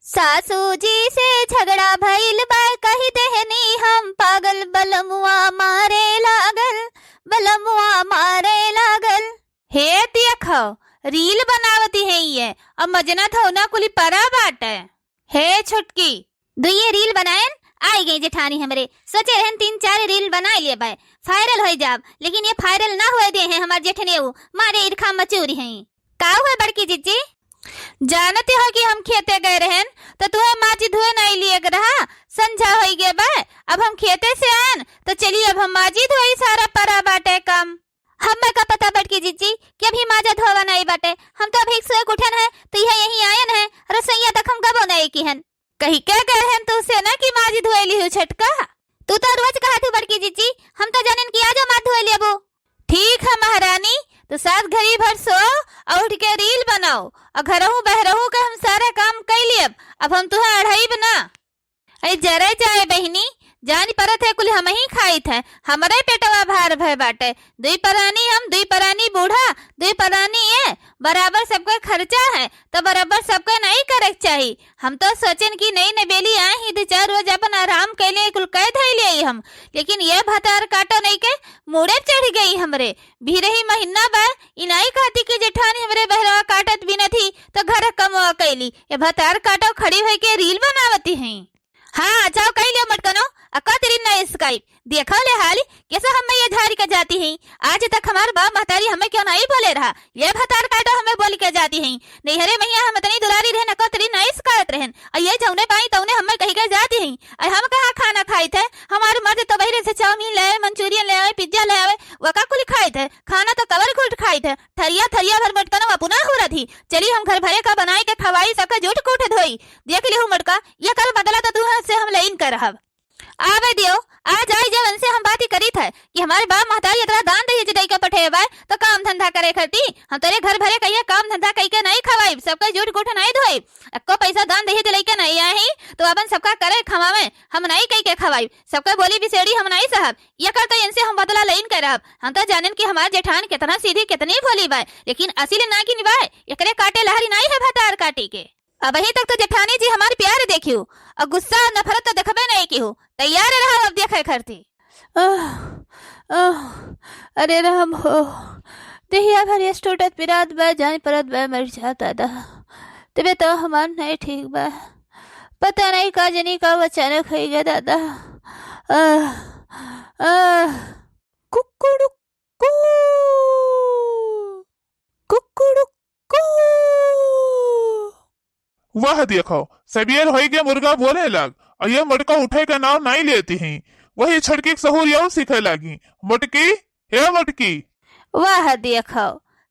सासू जी से झगड़ा भइल बा, कही देहनी हम पागल, बलमुआ मारे लागल, बलमुआ मारे लागल। हे देखो रील बनावती है ये, अब मजना थोना कुली परा बाटे। हे छुटकी दुइये रील बनाएन आई गई जेठानी हमरे, सोचे रहन 3-4 रील बना लिए बाय वायरल हो जाब, लेकिन ये वायरल ना हुए दे हैं हमार जेठने मारे ईरखा मचूरी हैं। का हुए बड़की जीजी? जानते हो कि हम खेते गए रहन तो तुम्हें माजी धुए नहीं लिए रहा, संझा हो गए बा, अब हम खेते से आन तो चलिए अब हम माजी धोई सारा परा बाटे कम। हमें का पता बड़की जीजी कि अभी माजा धोवा नहीं बाटे, हम तो अभी सोए उठन है तो यह यही आयन है, रसोईया तक हम गबो नहीं की हन। कही क्या गए हैं तो से ना कि माजी धोए ली छटका, तू तो रोज कहा थी बड़की जीजी, हम तो जानन कि आज माँ धोए लिया। ठीक है महारानी, तो साथ घड़ी भर सो और उठ के रील बनाओ और घरहू बहरहू का हम सारा काम कर लिए। अब हम तुम्हें अढ़ाई बना अरे जरे जाए बहनी, जान परत है कुल हम ही खाई थे, हमारे पेटवा भार भय बाटे, दुई परानी हम दुई परानी बूढ़ा दुई परानी ये बराबर सबका खर्चा है तो बराबर सबका नहीं करे चाहिए। हम तो सोचन की नई नबेली आए ही 2-4 रोज अपन आराम कर लिए कुल कह धै लिए हम, लेकिन ये भतार काटो नहीं के मुड़े चढ़ गई हमरे। भी रही महीना बा इनाई खाती की जेठानी हमरे बहरवा काटत भी न थी तो घर कमवा कैली, ये भतार काटो खड़ी हुई के रील बनावती हैं। हाँ जाओ कही लियो मटकनो अक्का तेरी नई स्काइप देखो ले हाली कैसे हम ये धारी का जाती हैं। आज तक हमार बाप महतारी हमें क्यों नहीं बोले रहा, ये भतार काटो हमें बोल के जाती हैं। नहीं हरे भैया हम इतनी दुलारी रहन अक्का तेरी नई शिकायत रहन, और ये जौने पाई तौने हमें कही के जाती हैं। और हम कहाँ खाना खाई थे, हमारे मर्द तो बहरे से चाउमीन ले आए, मंचूरियन ले आए, पिज्जा ले आए, वका कुल खाए थे, खाना तो कवर कुल खाए थे, थरिया थरिया भर मटकनो अपना हो रही थी। चली हम घर भरे का बनाए के खवाई सबका जूठ कूट धोई, देख ली हूँ मटका ये कल बदला तो तू से हम लेन कर रहा आवे दियो। आज आई जब उनसे हम बात ही करी थे कि हमारे बाप महतारी इतना दान दही जदई के पठे बाय तो काम धंधा करे खटी, हम तेरे घर भरे कहिए काम धंधा कही के नहीं खवाई, सबका जूठ गुठ नहीं धोई, अक्को पैसा दान दही दिलाई के नहीं आए तो अपन सबका करे खवावे, हम नहीं कही के खवाई, सबका बोली बिसेड़ी हम नहीं साहब ये करते इनसे हम बदला लेन करब। हम तो जानन की हमारे जेठान कितना सीधी कितनी भोली बाय, लेकिन असली ना की निभाए एकरे काटे लहरी नहीं है भतार काटी के। अब अभी तक तो जेठानी जी हमारे प्यार देखियो और गुस्सा नफरत तो देखबे नहीं की हो, तैयार रहा अब देखे करती। अरे राम हो देहिया भर स्टूटत पिरात बा जान परत बा मर जाता दा, तबे तो हमार नहीं ठीक बा, पता नहीं का जनी का अचानक हो गया दादा। कुकुड़ुकू कुकुड़ुकू वह देखो सबेर हो गया मुर्गा बोले लग और ये मटका उठे का नाम नहीं लेती हैं, वही छड़की सहूर यौ सीखे लगी। मटकी हे मटकी वाह देखो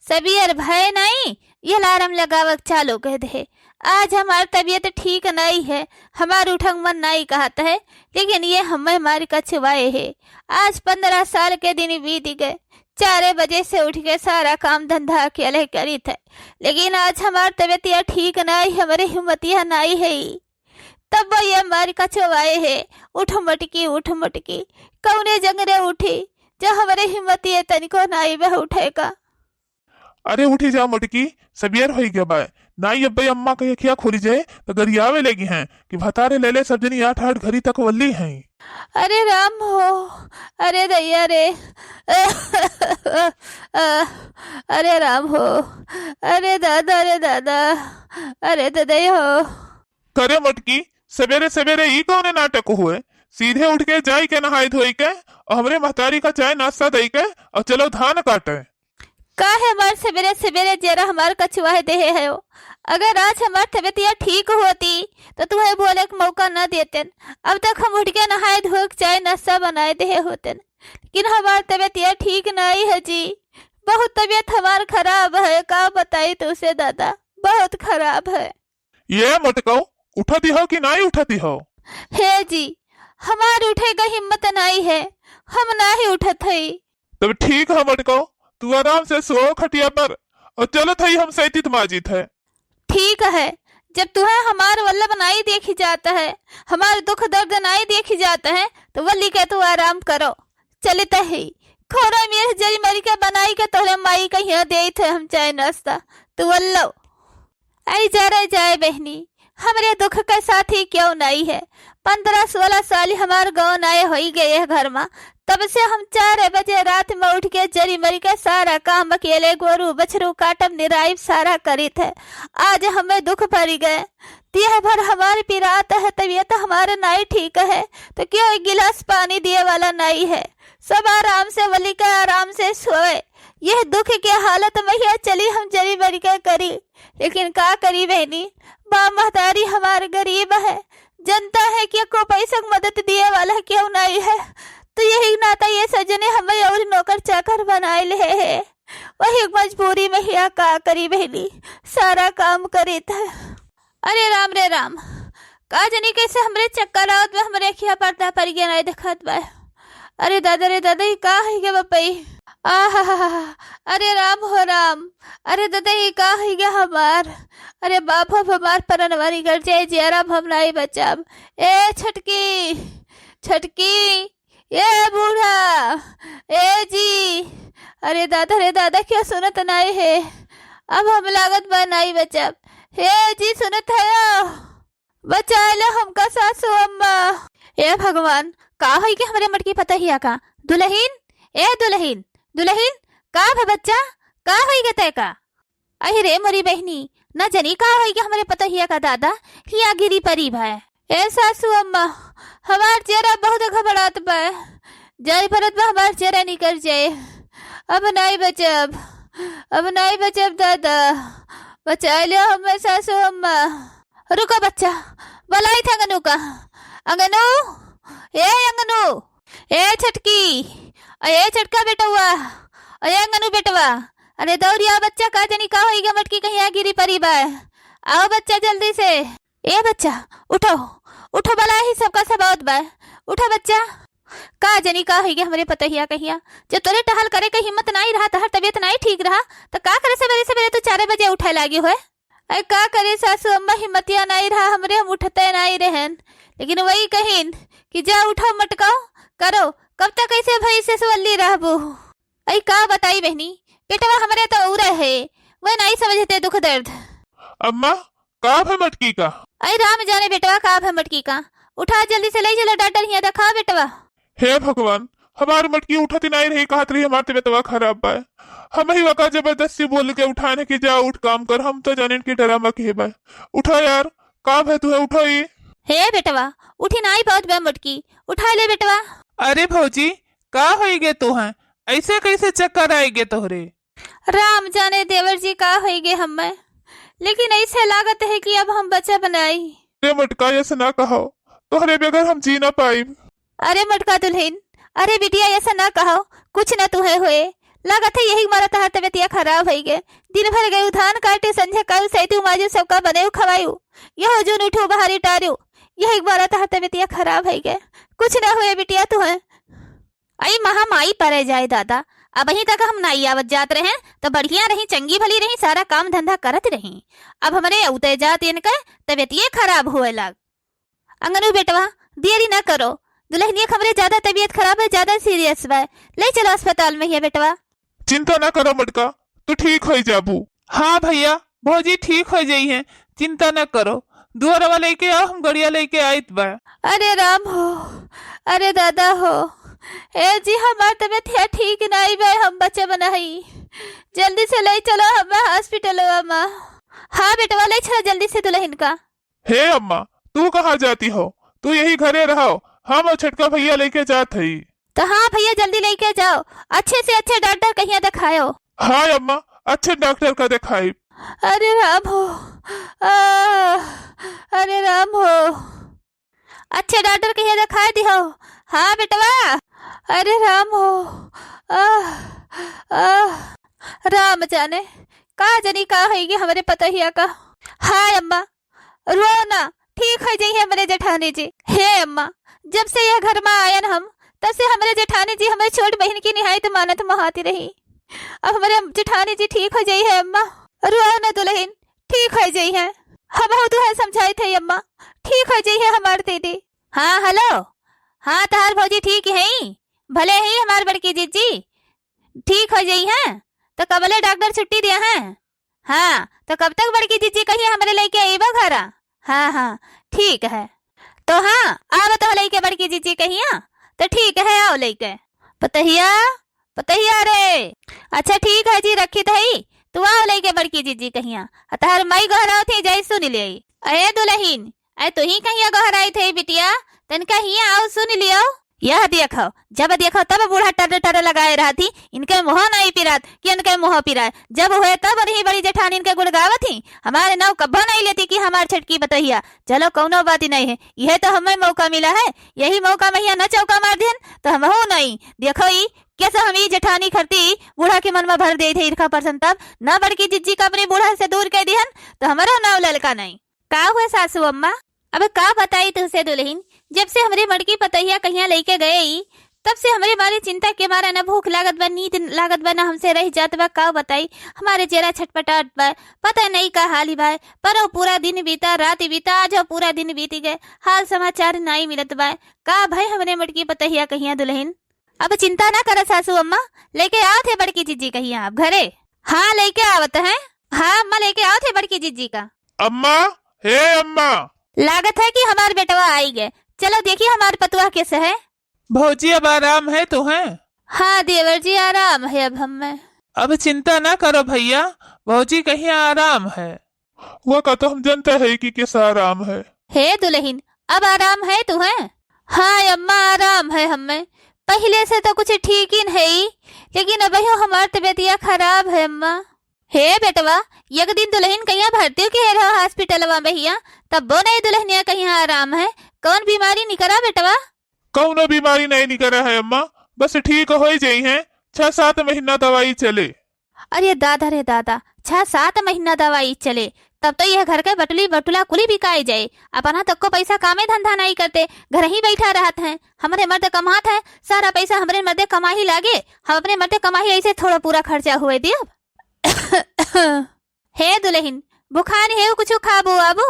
सबेर भय नहीं ये अलार्म लगावक चालू कर दे। आज हमारी तबीयत ठीक नहीं है, हमार उठक मन नहीं कहता है, लेकिन ये हमें मारी कछवाए है। आज 15 साल के दिन बीत गए, 4 बजे से उठ के सारा काम धंधा अकेले करी थे, लेकिन आज हमारी तबीयत ठीक नहीं, हमारे हिम्मतिया नहीं है, तब ये मारी कछवाए है। उठ मटकी कौने जंगरे उठी जो हमारे हिम्मतिया तनिको नहीं वह उठेगा। अरे उठी जा मटकी सबेर हो गया बा, नाई अब्बे अम्मा के खिया खुली जाए तो गरियावे लगी हैं कि भतारे ले ले सब जनी 8-8 घड़ी तक वल्ली हैं। अरे राम हो अरे दैया रे अरे राम हो अरे दादा अरे दादा हो। करे मटकी सवेरे सवेरे ई कौने नाटक हुए, सीधे उठ के जाई के नहाई धोई के और हमरे महतारी का चाय नाश्ता दई के और चलो धान काटे। का है हमार सवेरे सवेरे जरा हमार कछुआ दे है, अगर आज हमार तबीयत ठीक होती तो तुम्हें बोले का मौका न देते, अब तक हम उठ के नहाए धो के चाय नाश्ता बनाए दे होते, लेकिन हमार तबीयत ठीक नहीं है जी, बहुत तबीयत हमार खराब है, का बताई तुझसे दादा बहुत खराब है। ये मटको उठती हो कि नहीं उठती हो? हे जी हमार उठे का हिम्मत नहीं है, हम ना ही उठत है। तब ठीक है मटको तू आराम से सो खटिया पर और चलो थई हम सैतित माजित है। ठीक है जब तुम्हें हमार वल्लभ नहीं देखी जाता है, हमारे दुख दर्द नहीं देखी जाता है तो वल्ली के तू आराम करो। चलते ही खोरा मेरे जरी मरी के बनाई के तोहरे माई का यहाँ दे थे हम चाय नाश्ता, तू वल्लभ आई जा रहे जाए बहनी हमारे दुख का साथी क्यों नहीं है। 15-16 साल हमारे गाँव नए हो ही गए घर में, तब से हम 4 बजे रात में उठ के जरी मरी का सारा काम अकेले गोरू बछरू काटम निराइब सारा करी थे। आज हमें दुख भरी गए, तीह भर हमारी पिरात है, तबीयत हमारे नहीं ठीक है, तो क्यों एक गिलास पानी दिए वाला नहीं है। सब आराम से वली का आराम से सोए। यह दुख के हालत में ही चली हम जरी मरी का करी, लेकिन का करी बहनी, बा महतारी हमारे गरीब है, जनता है कि को पैसा मदद दिए वाला क्यों नहीं है। तो यही नाता ये सजने हमें और नौकर चाकर बनाए ले है, वही मजबूरी में ही का करी बहनी, सारा काम करे था। अरे राम रे राम, का जनी कैसे हमरे चक्कर आवत में हमरे अखिया पर्दा पर गया नहीं देखत बा। अरे दादा रे दादा, ये का है गे बपई, आहा, अरे राम हो राम, अरे दादा ये का है गे हमार, अरे बाप हो हमार परनवारी कर जाए जरा हम नहीं बचाब। ए छटकी छटकी, ये बूढ़ा, ए जी, अरे दादा रे दादा क्या सुनत नहीं है, अब हम लागत बा नहीं बचाब। हे जी सुनत है, बचा ले हमका सासू अम्मा। ए भगवान, का है कि हमारे मटकी पता ही का दुल्हीन, ए दुल्हीन दुल्हीन, का है बच्चा, का है गे तय का। अहि रे मोरी बहनी, न जनी का है कि हमारे पता ही का दादा हिया गिरी परी भाई। ए सासू अम्मा, हमार चेहरा बहुत घबरात बा, जाय भरत बा हमार चेहरा निकल जाए, अब नहीं बचब, अब नहीं बचब दादा, बचा लो हमें सासू अम्मा। रुको बच्चा, बलाई था अंगनू का, अंगनू, ए अंगनू, ए छटकी, ए छटका बेटवा, ए अंगनू बेटवा, अरे दौड़िया बच्चा, का जनी का होइगा मटकी कहीं गिरी परी बा, आओ बच्चा जल्दी से। ए बच्चा उठो उठो, बला ही सबका सब आवत बा, उठा बच्चा। का जनी का होइगा हमरे पता हिया कहिया, जब तोरे टहल करे के हिम्मत नहीं रहा, तहर तबीयत नहीं ठीक रहा, तो का करे सवेरे सवेरे तो 4 बजे उठे लागी हुए। अरे का करे सासू अम्मा, हिम्मतिया नहीं रहा हमरे, हम उठते नहीं रहन, लेकिन वही कहीन कि जा उठो मटकाओ करो, कब तक ऐसे भई से सवल्ली रहबू। अई का बताई बहनी, बेटवा हमरे तो उरे है, वह नहीं समझते दुख दर्द। अम्मा, का है मटकी का? अरे राम जाने बेटवा का है मटकी का, उठा जल्दी से ले चलो डॉक्टर हिया दिखा बेटवा। हे भगवान, हमारी मटकी उठती नहीं रही, कहत रही हमारी तबीयत खराब बा, हम ही वका जबरदस्ती बोल के उठाने की जा उठ काम कर, हम तो जाने की डरामा के बा। उठा यार, काम है तुहे, उठो ये। हे बेटवा, उठी नहीं बहुत बा मटकी, उठा ले बेटवा। अरे भौजी, का होइगे तू है, ऐसे कैसे चक्कर आएगे तोहरे? राम जाने देवर जी का होइगे हमें, लेकिन ऐसे लागत है कि अब हम बच्चा बनाई। अरे मटका ऐसा ना कहो, तोहरे बगैर हम जी ना पाई। अरे मटका दुल्हन, अरे बिटिया ऐसा ना कहो, कुछ न तुहे हुए, लागत है यही मारा तहार तबियतिया खराब है गे, दिन भर गए धान काटे, संझे कायु सैतु माजू सबका बने खवायु, यह जो उठो बाहरी टारू, यही मारा तहार तबियतिया खराब है गे, कुछ न हुए बिटिया तुहे। आई महा माई परे जाए दादा, अब अही तक हम नाई आवत जात रहे तो बढ़िया रही, चंगी भली रही, सारा काम धंधा करत रही, अब हमरे उते जात इनका तबियतिये खराब हुए लाग। अंगनू बेटवा देरी न करो, दुल्हनिया खबरे ज्यादा तबीयत खराब है, ज्यादा सीरियस बा, ले चलो अस्पताल में है बेटवा। चिंता ना करो मटका, तू ठीक हो जाबू। हाँ भैया, भौजी ठीक हो जाई है, चिंता न करो, दुआरवा लेके आओ, हम गड़िया लेके आयत बा। अरे राम हो, अरे दादा हो, ए जी हमार तबियत है ठीक नहीं बा, हम बच्चे बनाई, जल्दी से ले चलो हमें हॉस्पिटल में। हाँ बेटवा ले चलो जल्दी से दुल्हन का। हे अम्मा, तू कहाँ जाती हो, तू यही घरे रहो, हम और छटका भैया लेके जात हई। तो हाँ भैया जल्दी लेके जाओ, अच्छे से अच्छे डॉक्टर कहीं दिखाओ। हाँ अम्मा, अच्छे डॉक्टर का दिखाई। अरे राम हो, अरे राम हो, अच्छे डॉक्टर कहीं दिखाई दियो। हाँ बेटवा, अरे राम हो, राम जाने का जनी का है हमारे पता ही का। हाँ अम्मा, रो ना, ठीक हो जाइए हमारे जेठानी जी। हे अम्मा, जब से यह घर में आयन हम, तब से हमारे जेठानी जी हमारे छोट बहन की निहायत मानत महाती रही, अब हमारे जेठानी जी ठीक हो जाई है अम्मा, रो ना दुल्हन, ठीक हो जाई है, हम हो तो है समझाए थे अम्मा, ठीक हो जाई है हमारे दीदी। हाँ हेलो, हाँ तहार भौजी ठीक है, भले ही हमारे बड़की जीजी ठीक हो जाई है, तो कबले डॉक्टर छुट्टी दिया है। हाँ तो कब तक बड़की जीजी कहिए हमारे लेके आईबा घरा। हाँ हाँ ठीक है। तो हाँ आव तो लइके बड़की जीजी कहिया तो ठीक है आओ लइके। पतहिया पतहिया रे। अच्छा ठीक है जी रखी थई तू आओ लइके बड़की जीजी कहिया तार माई गहराव थी जाई सुन ले। अरे दुल्हीन अरे तू ही कहिया गहराई थे बिटिया तन कहिया आओ सुन लियो। यह देखो जब देखो तब बूढ़ा टर टर लगाए रहा थी इनके मुँह नहीं पिरात कि इनके मुँह पिराए। जब हुए तब रही बड़ी जेठानी इनके गुड़ गावत थी हमारे नाव कब्बा नहीं लेती कि हमार छटकी बतहिया। चलो कौनो बात ही नहीं है यह तो हमें मौका मिला है यही मौका मैया न चौका मार देन तो हम हो नहीं। देखो ई कैसे हम ई जेठानी खरती बूढ़ा के मन में भर दे थे ईर्खा परसन तब न बड़की जिज्जी का अपने बूढ़ा से दूर कर दिहन तो हमारा नाव ललका नहीं। का हुआ सासू अम्मा अब का बताई तुझसे दुल्हीन जब से हमारे मड़की पतहिया कहिया लेके गए तब से हमारे बारे चिंता के मारा न भूख लागत बा नींद लागत बा न हमसे रह जात बा। का बताई हमारे चेहरा छटपटाट बा पता नहीं का हाल ही बा पर पूरा दिन बीता रात बीता आज पूरा दिन बीत गए हाल समाचार नहीं मिलत बा। का भाई हमारे मड़की पतहिया कहिया दुल्हीन अब चिंता ना कर सासू अम्मा लेके आओ थे बड़की जीजी कहिया आप घरे। हाँ लेके आवत है। हाँ अम्मा लेके आओ थे बड़की जीजी का। अम्मा हे अम्मा लागत है कि हमारे बेटवा आई गए। चलो देखिए हमारे पतुआ कैसे है। भौजी अब आराम है तुम्हें? हाँ देवर जी आराम है अब हमें। अब चिंता ना करो भैया भौजी कहीं आराम है। वह का तो हम जानते है कि कैसा आराम है। हे दुल्हीन अब आराम है तुम्हें? हाँ अम्मा आराम है हमें पहले से तो कुछ ठीक ही नहीं लेकिन अब हमारी तबीयत खराब है अम्मा। हे बेटवा एक दिन दुल्हन कहिया भर्ती के रहा हॉस्पिटलवा भैया तब वो नहीं दुल्हनिया कहिया आराम है कौन बीमारी निकरा बेटवा? कौनो बीमारी नहीं निकला है अम्मा बस ठीक हो जाई है 6-7 महीना दवाई चले। अरे दादा रे दादा 6-7 महीना दवाई चले तब तो यह घर के बटुली बटुला कुली बिकाई जाए अपना तक को पैसा कामे धंधा नहीं करते घर ही बैठा रहते हैं। हमारे मर्द कमात है सारा पैसा हमारे मर्दे कमा ही लागे हम अपने मर्दे कमाई ऐसे थोड़ा पूरा खर्चा हुए दियो। हे दुल्हन बुखार है कुछ खाबो आबो?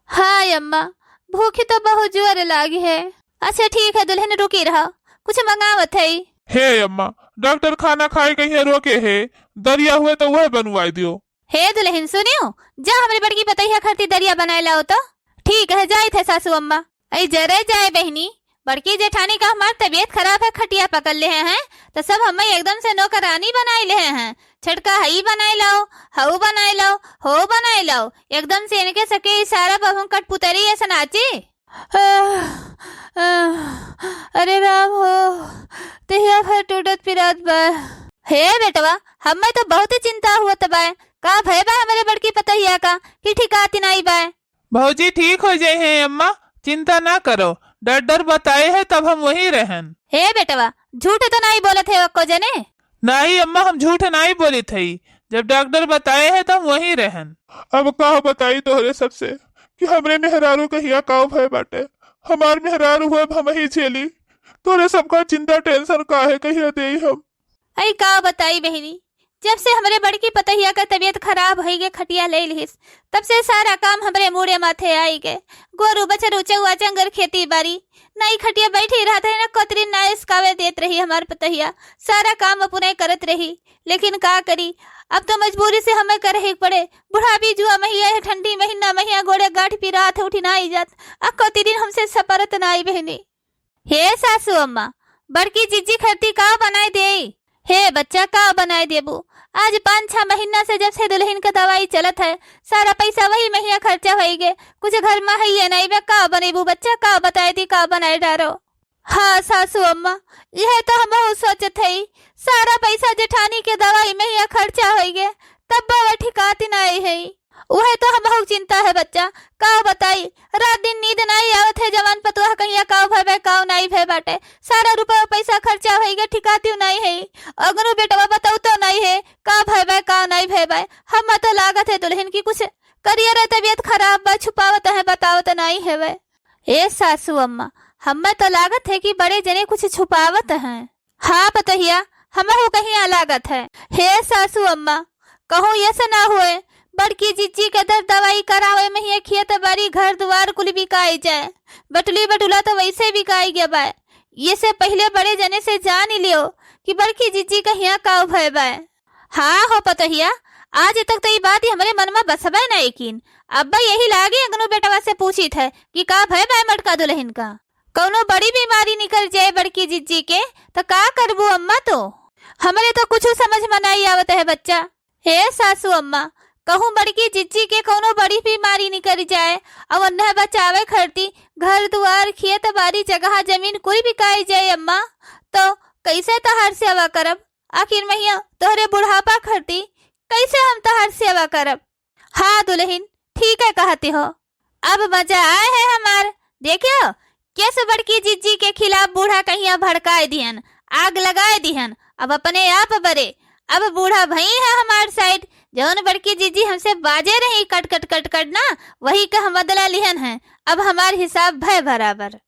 हाँ अम्मा भूखी तो बहुत जोर लागी है। अच्छा ठीक है दुल्हन रुकी रहा कुछ मंगावत है। हे अम्मा डॉक्टर खाना खाए कहीं रोके है दरिया हुए तो वह बनवाई दियो। हे दुल्हन सुनियो जा हमारी बड़की पतैया खरती दरिया बनाए लाओ तो ठीक है जाए थे सासू अम्मा। अरे जरे जाए बहनी बड़की जेठानी का हमारी तबीयत खराब है खटिया पकड़ ले हैं तो सब हमें एकदम से नौकरानी बनाए ले हैं छटका हई बनाए लाओ हऊ बनाए लाओ हो बनाए लाओ एकदम से इनके सके सारा बहु कटपुतरी ऐसा नाची। अरे राम हो तहिया भर टूटत पिरात बा। हे बेटवा हमें तो बहुत चिंता हुआ तबाय का भय बा हमारे बड़की पतैया का कि ठिकाती नहीं बा। भौजी ठीक हो जाए हैं अम्मा चिंता ना करो डर डर बताए है तब हम वहीं रहन। हे बेटवा झूठ तो नहीं बोले थे वक्को जने? नहीं अम्मा हम झूठ नहीं बोली थी जब डॉक्टर बताए है तब वहीं रहन। अब का बताई तोहरे सबसे कि हमरे मेहरारू कहिया काव भय बाटे हमार मेहरारू हुए हम ही झेली तोरे सबका चिंता टेंशन का है कहिया दे हम। अरे का बताई बहनी जब से हमारे बड़की पतहिया का तबीयत खराब हो गए खटिया ले लिस तब से सारा काम हमारे मुड़े माथे आई गए गोरू बछरू चौआ चंगर खेती बाड़ी नई खटिया बैठी रहते है न कोतरी ना इसकावे देत रही हमारे पतहिया सारा काम अपने करत रही लेकिन का करी अब तो मजबूरी से हमें करे ही पड़े। बुढ़ापी जुआ महिया है ठंडी महीना महिया गोड़े गाठ पी रात उठी ना आई जात अक्को दिन हमसे सपरत ना आई बहनी। हे सासू अम्मा बड़की जिज्जी खरती का बनाए दे? हे बच्चा का बनाए देबू आज 5-6 महीना से जब से दुल्हन का दवाई चलत है सारा पैसा वही महीना खर्चा हो गए कुछ घर में है नहीं बे का बनेबू बच्चा का बताए दी का बनाए डारो। हाँ सासू अम्मा यह तो हम सोचत है सारा पैसा जेठानी के दवाई में ही खर्चा हो गए तब वह ठिकाती नहीं है वह तो हम चिंता है बच्चा का बताई रात दिन नींद नहीं आवत है जवान पतुआ कहिया काव भय काव नहीं भय बाटे सारा रुपया पैसा खर्चा हो गया ठिकाती नहीं है अगनो बेटवा बताऊ तो नहीं है का भय का नहीं भय हम तो लागत है दुल्हन की कुछ करियर तबीयत खराब बा छुपावत है बतावत नहीं है वे। ए सासू अम्मा हमें तो लागत है कि बड़े जने कुछ छुपावत हैं। हाँ पतहिया हम कहीं लागत है। हे सासू अम्मा कहूँ ऐसा ना हुए बड़की जिज्जी के दर दवाई करावे में ही खेत बाड़ी घर द्वार कुल बिकाई जाए बटुली बटुला तो वैसे बिकाई गया बा ये से पहले बड़े जने से जान ही लियो कि बड़की जिज्जी कहिया काव भय बा। हाँ हो पतहिया आज तक तो ये बात ही हमारे मन में बसबे न यकीन। अब्बा यही लागे अंगनू बेटवा से पूछी थे कि का भय भाई मटका दुल्हन का, कौनो बड़ी बीमारी निकल जाए बड़की जिज्जी के तो का करबू अम्मा। तो हमारे तो कुछ समझ में नहीं आवत है बच्चा। हे सासू अम्मा, कहूँ बड़की जिज्जी के कौनो बड़ी बीमारी निकल जाए और उन्हें बचावे खड़ती घर दुआर खेत बाड़ी जगह जमीन कोई बिकाई जाए अम्मा, तो कैसे तहार सेवा करब। आखिर मैया तोहरे बुढ़ापा खड़ती कैसे हम तहार सेवा करब। हाँ दुल्हन ठीक है कहती हो, अब मजा आए है हमार। देखियो कैसे बड़की जिज्जी के खिलाफ बूढ़ा कहिया भड़काए दिहन, आग लगाए दिहन। अब अपने आप बरे, अब बूढ़ा भई है हमार साइड। जौन बड़की जिज्जी हमसे बाजे रही कट कट कट कट ना, वही का हम बदला लिहन है। अब हमार हिसाब भय बराबर।